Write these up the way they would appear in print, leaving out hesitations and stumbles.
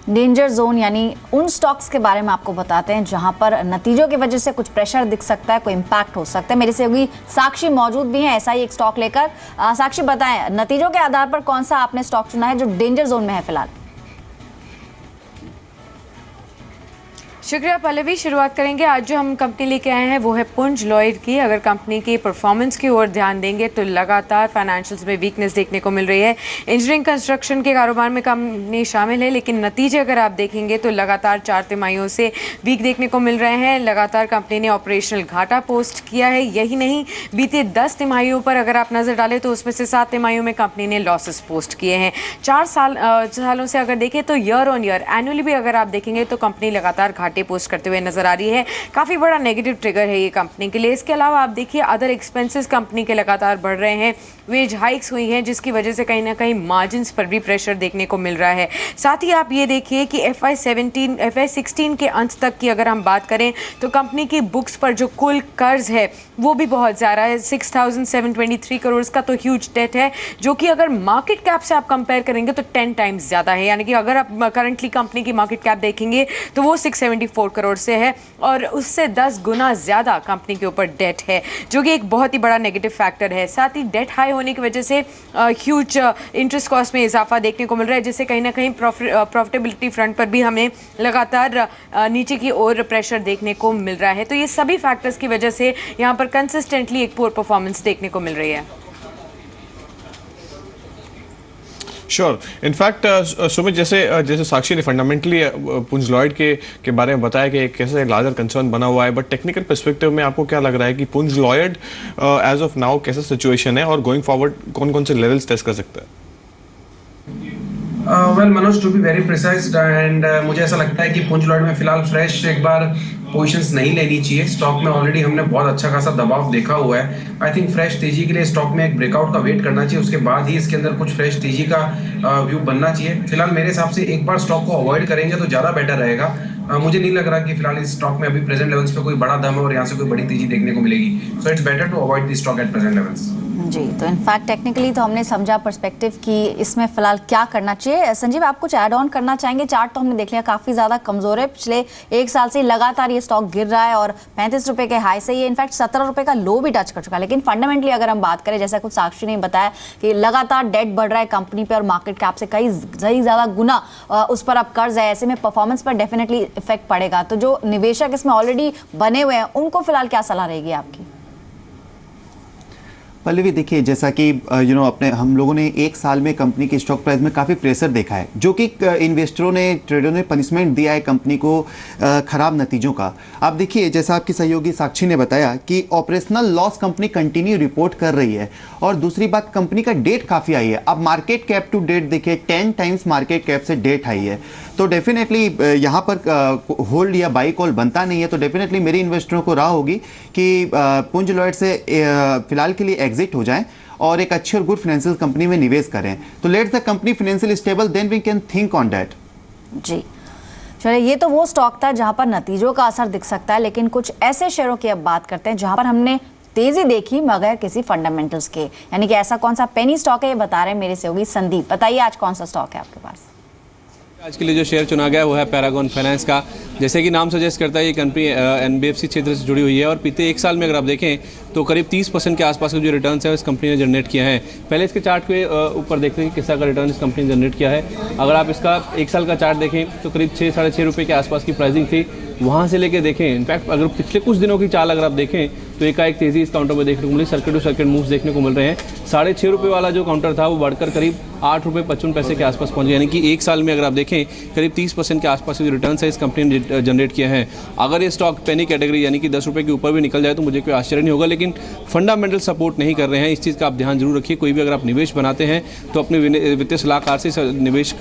Danger zone यानी उन stocks के बारे में आपको बताते हैं जहां पर नतीजों की वजह से कुछ प्रेशर दिख सकता है, कोई इम्पैक्ट हो सकता है। मेरे से होगी साक्षी मौजूद भी है ऐसा ही एक स्टॉक लेकर। साक्षी बताएं, नतीजों के आधार पर कौन सा आपने स्टॉक चुना है जो डेंजर जोन में है फिलहाल? शुक्रिया पल्लवी। शुरुआत करेंगे, आज जो हम कंपनी लेके आए हैं वो है पुंज लॉयड की। अगर कंपनी की परफॉर्मेंस की ओर ध्यान देंगे तो लगातार फाइनेंशियल्स में वीकनेस देखने को मिल रही है। इंजीनियरिंग कंस्ट्रक्शन के कारोबार में कंपनी शामिल है, लेकिन नतीजे अगर आप देखेंगे तो लगातार 4 तिमाहियों से वीक देखने को मिल रहे हैं। लगातार कंपनी ने ऑपरेशनल घाटा पोस्ट किया है। यही नहीं, बीते 10 तिमाहियों पर अगर आप नज़र डालें तो उसमें से 7 तिमाहियों में कंपनी ने लॉसेस पोस्ट किए हैं। 4 सालों से अगर देखें तो ईयर ऑन ईयर एनुअली भी अगर आप देखेंगे तो कंपनी लगातार घाटे पोस्ट करते हुए नजर आ रही है। काफी बड़ा नेगेटिव ट्रिगर है ये कंपनी के लिए। इसके अलावा आप देखिए अदर एक्सपेंसेस कंपनी के लगातार बढ़ रहे हैं। वेज हाइक्स हुई हैं जिसकी वजह से कहीं ना कहीं मार्जिन्स पर भी प्रेशर देखने को मिल रहा है। साथ ही आप ये देखिए कि FY16 के अंत तक की अगर हम बात करें तो कंपनी की बुक्स पर जो कुल कर्ज है वो भी बहुत ज़्यादा है। 6,723 करोड़ का तो ह्यूज डेट है, जो कि अगर मार्केट कैप से आप कंपेयर करेंगे तो 10 टाइम्स ज़्यादा है। यानी कि अगर आप करंटली कंपनी की मार्केट कैप देखेंगे तो वो 674 करोड़ से है और उससे 10 गुना ज़्यादा कंपनी के ऊपर डेट है, जो कि एक बहुत ही बड़ा नेगेटिव फैक्टर है। साथ ही डेट हाई होने की वजह से ह्यूज इंटरेस्ट कॉस्ट में इजाफा देखने को मिल रहा है, जिससे कहीं ना कहीं प्रॉफिटेबिलिटी फ्रंट पर भी हमें लगातार नीचे की ओर प्रेशर देखने को मिल रहा है। तो ये सभी फैक्टर्स की वजह से यहाँ पर कंसिस्टेंटली एक पुअर परफॉर्मेंस देखने को मिल रही है। श्योर। इनफैक्ट सुमित, जैसे साक्षी ने फंडामेंटली पुंज लॉयड के बारे में बताया कि कैसे लार्जर कंसर्न बना हुआ है, बट टेक्निकल पर्सपेक्टिव में आपको क्या लग रहा है कि पुंज लॉयड एज ऑफ नाउ कैसा सिचुएशन है और गोइंग फॉरवर्ड कौन कौन से लेवल्स टेस्ट कर सकता है? Well Manoj, to be very precise and मुझे ऐसा लगता है कि पुंज लॉयड में फिलहाल फ्रेश एक बार पोजीशंस नहीं लेनी चाहिए। स्टॉक में ऑलरेडी हमने बहुत अच्छा खासा दबाव देखा हुआ है। आई थिंक फ्रेश तेजी के लिए स्टॉक में एक ब्रेकआउट का वेट करना चाहिए, उसके बाद ही इसके अंदर कुछ फ्रेश तेजी का व्यू बनना चाहिए। फिलहाल मेरे हिसाब से एक बार स्टॉक को अवॉइड करेंगे तो ज़्यादा बेटर रहेगा। मुझे नहीं लग रहा कि फिलहाल इस स्टॉक में अभी प्रेजेंट लेवल्स पे कोई बड़ा दम है और यहाँ से कोई बड़ी तेजी देखने को मिलेगी। So it's better to avoid this stock at present levels. जी, तो इनफैक्ट टेक्निकली तो हमने समझा पर्सपेक्टिव कि इसमें फिलहाल क्या करना चाहिए। संजीव, आप कुछ ऐड ऑन करना चाहेंगे? चार्ट तो हमने देख लिया काफ़ी ज़्यादा कमज़ोर है, पिछले 1 साल से लगातार ये स्टॉक गिर रहा है और 35 रुपये के हाई से ये इनफैक्ट 17 रुपये का लो भी टच कर चुका है। लेकिन फंडामेंटली अगर हम बात करें, जैसा कुछ साक्षी ने बताया कि लगातार डेट बढ़ रहा है कंपनी पर और मार्केट कैप से कई ज़्यादा गुना उस पर अब कर्ज है, ऐसे में परफॉर्मेंस पर डेफिनेटली इफेक्ट पड़ेगा। तो जो निवेशक इसमें ऑलरेडी बने हुए हैं उनको फिलहाल क्या सलाह रहेगी आपकी? पल्लवी, देखिए जैसा कि अपने हम लोगों ने 1 साल में कंपनी की स्टॉक प्राइस में काफ़ी प्रेशर देखा है, जो कि इन्वेस्टरों ने, ट्रेडरों ने पनिशमेंट दिया है कंपनी को ख़राब नतीजों का। आप देखिए जैसा आपकी सहयोगी साक्षी ने बताया कि operational loss company continue report कर रही है और दूसरी बात कंपनी का डेट काफ़ी हाई है। अब मार्केट कैप टू डेट देखिए 10 टाइम्स मार्केट कैप से डेट हाई है। तो डेफिनेटली यहाँ पर होल्ड या बाई कॉल बनता नहीं है। तो डेफिनेटली मेरी इन्वेस्टरों को राह होगी कि पुंज लॉयड से फिलहाल के लिए एग्जिट हो जाएं और एक अच्छी और गुड फाइनेंशियल कंपनी में निवेश करें। तो let the company financial stable, then we can think on that. जी चलिए, ये तो वो स्टॉक था जहां पर नतीजों का असर दिख सकता है, लेकिन कुछ ऐसे शेयरों की अब बात करते हैं जहां पर हमने तेजी देखी मगर किसी फंडामेंटल्स के, यानी कि ऐसा कौन सा पेनी स्टॉक है ये बता रहे हैं मेरे से होगी संदीप। बताइए आज कौन सा स्टॉक है आपके पास? आज के लिए जो शेयर चुना गया वो है पैरागॉन फाइनेंस का। जैसे कि नाम सजेस्ट करता है, ये कंपनी NBFC क्षेत्र से जुड़ी हुई है और बीते 1 साल में अगर आप देखें तो करीब 30% के आसपास के जो रिटर्न्स है इस कंपनी ने जनरेट किया है। पहले इसके चार्ट के ऊपर देखते हैं कि किस तरह का रिटर्न इस कंपनी ने जनरेट किया है। अगर आप इसका 1 साल का चार्ट देखें तो करीब 6-6.5 रुपये के आसपास की प्राइसिंग थी, वहाँ से लेके देखें। इनफैक्ट अगर पिछले कुछ दिनों की चाल अगर आप देखें तो एकाएक तेज़ी इस काउंटर में देखने को मिली, सर्किट टू सर्किट मूव्स देखने को मिल रहे हैं। 6.5 रुपये वाला जो काउंटर था वो बढ़कर करीब 8 रुपये 55 पैसे के आसपास पहुंच गया। यानी कि 1 साल में अगर आप देखें करीब 30% के आसपास जो रिटर्न है इस कंपनी ने जनरेट किया है। अगर ये स्टॉक पेनी कैटेगरी यानी कि 10 रुपये के ऊपर भी निकल जाए तो मुझे कोई आश्चर्य नहीं होगा, लेकिन फंडामेंटल सपोर्ट नहीं कर रहे हैं। इस चीज़ का आप ध्यान जरूर रखिए। कोई भी अगर आप निवेश बनाते हैं तो अपने वित्तीय सलाहकार से निवेश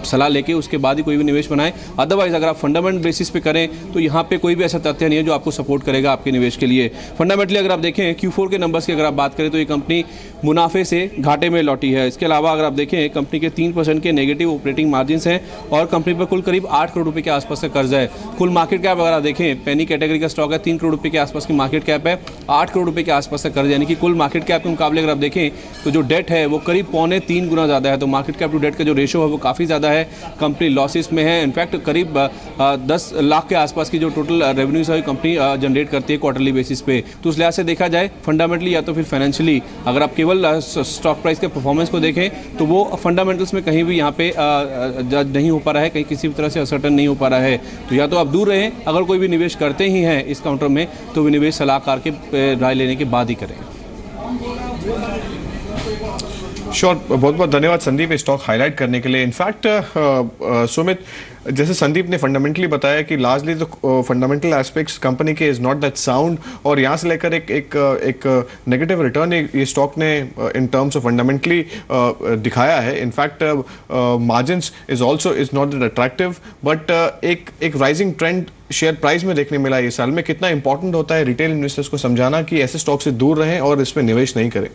सलाह लेके उसके बाद ही कोई भी निवेश बनाएं। अदरवाइज अगर आप फंडामेंटल बेसिस पे करें तो यहाँ पे कोई भी ऐसा तथ्य नहीं है जो आपको सपोर्ट करेगा आपके निवेश के लिए। फंडामेंटली अगर आप देखें Q4 के नंबर्स की अगर आप बात करें तो ये कंपनी मुनाफे से घाटे में लौटी है। इसके अलावा अगर आप देखें कंपनी के 3% के नेगेटिव ऑपरेटिंग मार्जिन्स हैं और कंपनी पर कुल करीब 8 करोड़ रुपए के आसपास का कर्जा है। कुल मार्केट कैप अगर आप देखें पेनी कैटेगरी का स्टॉक है, 3 करोड़ रुपए के आसपास की मार्केट कैप है, 8 करोड़ रुपए के आसपास का कर्ज, यानी कि कुल मार्केट कैप के मुकाबले अगर आप देखें तो जो डेट है वो करीब 2.25 गुना ज़्यादा है। तो मार्केट कैप टू डेट का जो रेशो है वो काफ़ी ज़्यादा है। कंपनी लॉसेस में है। इनफैक्ट करीब 10 लाख के आसपास की जो टोटल रेवेन्यूज है कंपनी जनरेट करती है क्वार्टरली बेसिस पे। तो उस लिहाज से देखा जाए फंडामेंटली या तो फिर फाइनेंशियली, अगर आप केवल स्टॉक प्राइस के परफॉर्मेंस को देखें तो वो फंडामेंटल्स में कहीं भी यहाँ पे जज नहीं हो पा रहा है, कहीं किसी भी तरह से असर्टन नहीं हो पा रहा है। तो या तो आप दूर रहें, अगर कोई भी निवेश करते ही हैं इस काउंटर में तो भी निवेश सलाहकार के राय लेने के बाद ही करें। श्योर, बहुत बहुत धन्यवाद संदीप स्टॉक हाईलाइट करने के लिए। इनफैक्ट सुमित, जैसे संदीप ने फंडामेंटली बताया कि लार्जली तो फंडामेंटल एस्पेक्ट्स कंपनी के इज नॉट दैट साउंड, और यहाँ से लेकर एक नेगेटिव रिटर्न ये स्टॉक ने इन टर्म्स ऑफ फंडामेंटली दिखाया है। In fact margins is not that attractive, but एक राइजिंग ट्रेंड शेयर प्राइस में देखने मिला ये साल में। कितना इंपॉर्टेंट होता है रिटेल इन्वेस्टर्स को समझाना कि ऐसे स्टॉक से दूर रहें और इसमें निवेश नहीं करें।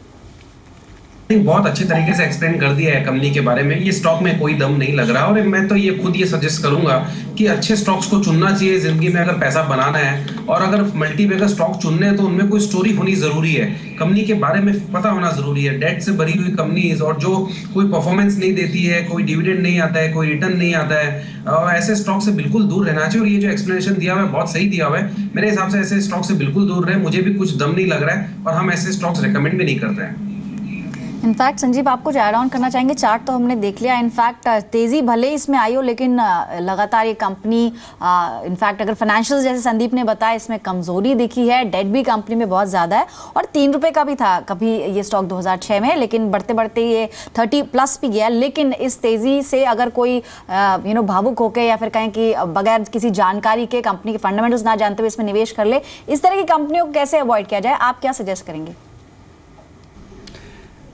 बहुत अच्छे तरीके से एक्सप्लेन कर दिया है कंपनी के बारे में। ये स्टॉक में कोई दम नहीं लग रहा, और मैं तो ये खुद ये सजेस्ट करूंगा कि अच्छे स्टॉक्स को चुनना चाहिए जिंदगी में अगर पैसा बनाना है। और अगर मल्टीबैगर स्टॉक चुनने हैं तो उनमें कोई स्टोरी होनी जरूरी है, कंपनी के बारे में पता होना जरूरी है। डेट से भरी हुई कंपनीज और जो कोई परफॉर्मेंस नहीं देती है, कोई डिविडेंड नहीं आता है, कोई रिटर्न नहीं आता है, और ऐसे स्टॉक से बिल्कुल दूर रहना चाहिए। और ये जो एक्सप्लेनेशन दिया हुआ है बहुत सही दिया हुआ है। मेरे हिसाब से ऐसे स्टॉक से बिल्कुल दूर रहे। मुझे भी कुछ दम नहीं लग रहा है और हम ऐसे स्टॉक्स रिकमेंड भी नहीं करते हैं। इनफैक्ट संजीव, आपको ऐड ऑन करना चाहेंगे, चार्ट तो हमने देख लिया। इनफैक्ट तेजी भले इसमें आई हो, लेकिन लगातार ये कंपनी इनफैक्ट अगर फाइनेंशियल जैसे संदीप ने बताया इसमें कमजोरी दिखी है। डेट भी कंपनी में बहुत ज़्यादा है और 3 रुपये का भी था कभी ये स्टॉक 2006 में, लेकिन बढ़ते बढ़ते ये 30+ भी गया। लेकिन इस तेज़ी से अगर कोई भावुक होकर या फिर कहें कि बगैर किसी जानकारी के, कंपनी के फंडामेंटल्स ना जानते हुए इसमें निवेश कर ले, इस तरह की कंपनियों को कैसे अवॉइड किया जाए, आप क्या सजेस्ट करेंगे?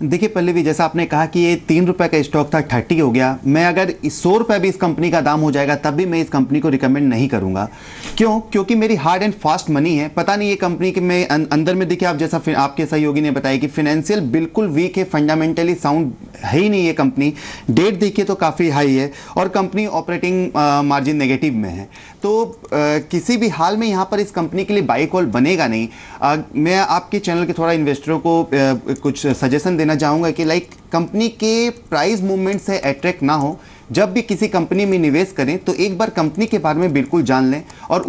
देखिए पल्लवी, जैसा आपने कहा कि ये 3 रुपए का स्टॉक था, 30 हो गया। मैं अगर 100 रुपये भी इस कंपनी का दाम हो जाएगा तब भी मैं इस कंपनी को रिकमेंड नहीं करूंगा। क्यों? क्योंकि मेरी हार्ड एंड फास्ट मनी है। पता नहीं ये कंपनी के में अंदर में देखिए, आप जैसा आपके सहयोगी ने बताया कि फाइनेंशियल बिल्कुल वीक है, फंडामेंटली साउंड है ही नहीं ये कंपनी। डेट देखिए तो काफ़ी हाई है और कंपनी ऑपरेटिंग मार्जिन नेगेटिव में है। तो किसी भी हाल में यहाँ पर इस कंपनी के लिए बाई कॉल बनेगा नहीं। मैं आपके चैनल के थोड़ा इन्वेस्टरों को कुछ सजेशन देना चाहूँगा कि लाइक कंपनी के प्राइस मूवमेंट से अट्रैक्ट ना हो। जब भी किसी कंपनी में निवेश करें तो एक बार कंपनी के बारे में बिल्कुल जान लें और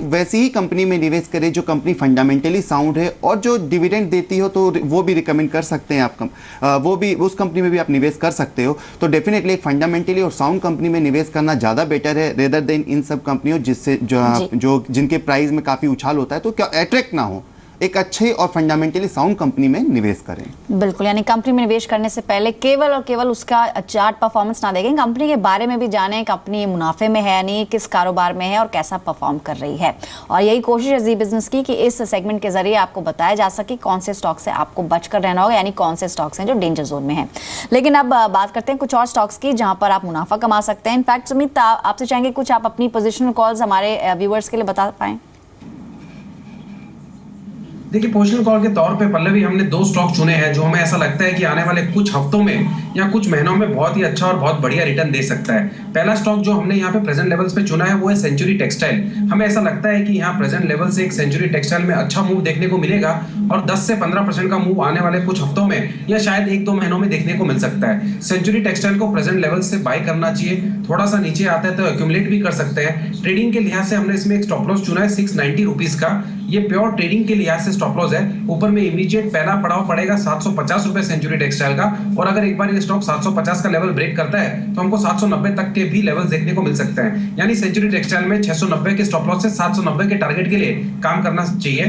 वैसी ही कंपनी में निवेश करें जो कंपनी फंडामेंटली साउंड है और जो डिविडेंड देती हो, तो वो भी रिकमेंड कर सकते हैं आप। वो भी उस कंपनी में भी आप निवेश कर सकते हो। तो डेफिनेटली फंडामेंटली और साउंड कंपनी में निवेश करना ज़्यादा बेटर है रेदर देन इन सब कंपनियों जिससे जो जिनके प्राइस में काफ़ी उछाल होता है, तो क्या अट्रैक्ट ना हो। एक अच्छे और फंडामेंटली साउंड कंपनी में निवेश करें। बिल्कुल, यानी कंपनी में निवेश करने से पहले केवल और केवल उसका चार्ट परफॉर्मेंस ना देखें, कंपनी के बारे में भी जानें, कंपनी मुनाफे में है नहीं, किस कारोबार में है और कैसा परफॉर्म कर रही है। और यही कोशिश है जी बिजनेस की कि इस सेगमेंट के जरिए आपको बताया जा सके कौन से स्टॉक से आपको बचकर रहना होगा, यानी कौन से स्टॉक्स हैं जो डेंजर जोन में है। लेकिन अब बात करते हैं कुछ और स्टॉक्स की जहां पर आप मुनाफा कमा सकते हैं। इनफैक्ट सुमित, आपसे चाहेंगे कुछ आप अपनी पोजिशनल कॉल्स हमारे व्यूअर्स के लिए बता पाएं। देखिए, पोजिशनल कॉल के तौर पे पल्लवी हमने 2 स्टॉक चुने हैं जो हमें ऐसा लगता है कि आने वाले कुछ हफ्तों में या कुछ महीनों में बहुत ही अच्छा और बहुत बढ़िया रिटर्न दे सकता है। पहला स्टॉक जो हमने यहाँ पे प्रेजेंट लेवल्स पे चुना है वो है सेंचुरी टेक्सटाइल। हमें ऐसा लगता है कि यहाँ प्रेजेंट लेवल से एक सेंचुरी टेक्सटाइल में अच्छा मूव देखने को मिलेगा और 10 से 15% का मूव आने वाले कुछ हफ्तों में या शायद 1-2 महीनों में देखने को मिल सकता है। सेंचुरी टेक्सटाइल को प्रेजेंट लेवल से बाय करना चाहिए। थोड़ा सा नीचे आता है तो एक्यूमुलेट भी कर सकते हैं। ट्रेडिंग के लिहाज से हमने इसमें एक स्टॉप लॉस चुना है 690 रुपीज का। ये प्योर ट्रेडिंग के लिहाज से स्टॉप लॉस है। ऊपर में इमीडिएट पहला पड़ाव पड़ेगा 750 रुपए सेंचुरी टेक्सटाइल का, और अगर एक बार ये स्टॉक 750 का लेवल ब्रेक करता है तो हमको 790 तक के भी लेवल देखने को मिल सकते हैं। यानी सेंचुरी टेक्सटाइल में 690 के स्टॉप लॉस से 790 के टारगेट के लिए काम करना चाहिए।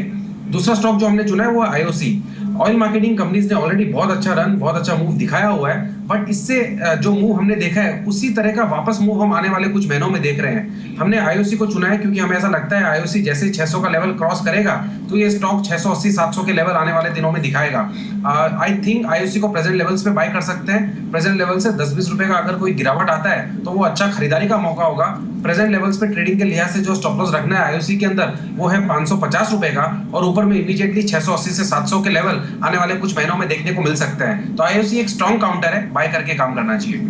दूसरा स्टॉक जो हमने चुना है वो आईओसी। ऑयल मार्केटिंग कंपनीज ने ऑलरेडी बहुत अच्छा रन, बहुत अच्छा मूव दिखाया हुआ है। बट इससे जो मूव हमने देखा है उसी तरह का वापस मूव हम आने वाले कुछ महीनों में देख रहे हैं। हमने आईओसी को चुना है क्योंकि हमें ऐसा लगता है आईओसी जैसे ही 600 का लेवल क्रॉस करेगा तो ये स्टॉक 680-700 के लेवल आने वाले दिनों में दिखाएगा। आई थिंक आईओसी को प्रेजेंट लेवल्स पे बाय कर सकते हैं। प्रेजेंट लेवल से 10-20 रुपए का अगर कोई गिरावट आता है तो वो अच्छा खरीदारी का मौका होगा। प्रेजेंट लेवल्स पे ट्रेडिंग के लिहाज से जो स्टॉप लॉस रखना है आईओसी के अंदर वो है 550 रुपए का, और ऊपर में इमीडिएटली 680 से 700 के लेवल आने वाले कुछ महीनों में देखने को मिल सकते हैं। तो आईओसी एक स्ट्रॉन्ग काउंटर है, बाय करके काम करना चाहिए।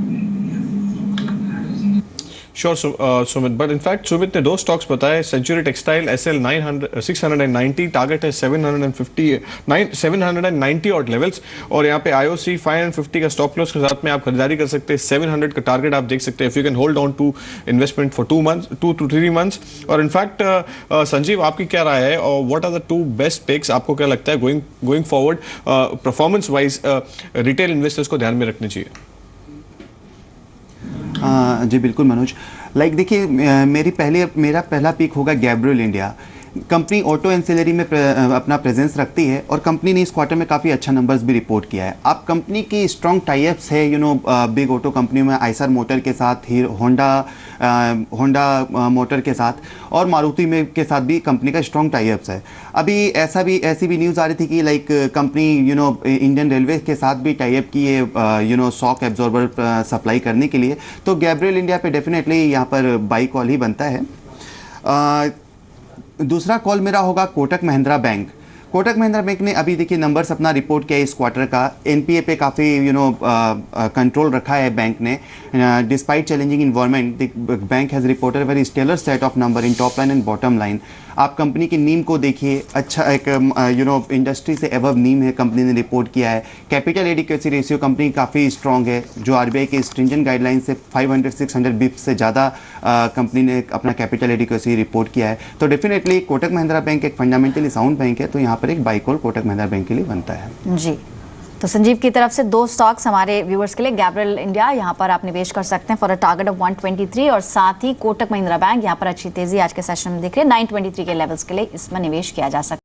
Sure Sumit, but in fact Sumit ने दो स्टॉक्स बताए, सेंचुरी टेक्सटाइल SL 690, टारगेट है 790 और लेवल्स, और यहाँ पे IOC 550 का स्टॉप लॉस के साथ में आप खरीदारी कर सकते हैं। 700 का टारगेट आप देख सकते हैं if you can hold on to investment for 2 to 3 months। और इनफैक्ट संजीव, आपकी क्या राय है और what are the 2 best picks? आपको क्या लगता है going forward performance wise retail investors को ध्यान में रखनी चाहिए? जी बिल्कुल मनोज, देखिए मेरा पहला पिक होगा Gabriel India. Company auto ancillary में अपना प्रेजेंस रखती है और कंपनी ने इस क्वार्टर में काफ़ी अच्छा नंबर्स भी रिपोर्ट किया है। आप कंपनी की स्ट्रॉन्ग टाइप्स है बिग ऑटो कंपनियों में आइसर मोटर के साथ, होंडा मोटर के साथ और मारुति में के साथ भी कंपनी का स्ट्रॉन्ग टाइप्स है। अभी ऐसी भी न्यूज़ आ रही थी कि कंपनी इंडियन रेलवे के साथ भी टाइप की है शॉक एब्जॉर्बर सप्लाई करने के लिए। तो गैब्रियल इंडिया पे डेफिनेटली यहाँ पर बाई कॉल ही बनता है। दूसरा कॉल मेरा होगा कोटक महिंद्रा बैंक। कोटक महिंद्रा बैंक ने अभी देखिए नंबर्स अपना रिपोर्ट किया इस क्वार्टर का। एनपीए पे काफ़ी कंट्रोल रखा है बैंक ने। Despite challenging environment the bank has reported very stellar set of number in top line and bottom line. आप कंपनी की नीम को देखिए, अच्छा एक इंडस्ट्री से एबव नीम है, कंपनी ने रिपोर्ट किया है। कैपिटल एडिक्वेसी रेशियो कंपनी काफ़ी स्ट्रॉन्ग है, जो आरबीआई के स्ट्रिंजेंट गाइडलाइन से 500-600 बिप्स से ज़्यादा कंपनी ने अपना कैपिटल एडिक्वेसी रिपोर्ट किया है। तो डेफिनेटली कोटक महिंद्रा बैंक एक फंडामेंटली साउंड बैंक है, तो यहाँ पर एक by call Kotak Mahindra bank के लिए बनता है। जी, तो संजीव की तरफ से 2 स्टॉक्स हमारे व्यूअर्स के लिए, गैब्रियल इंडिया यहाँ पर आप निवेश कर सकते हैं फॉर अ टारगेट ऑफ 123, और साथ ही कोटक महिंद्रा बैंक यहाँ पर अच्छी तेजी आज के सेशन में दिख रही है, 923 के लेवल्स के लिए इसमें निवेश किया जा सकता है।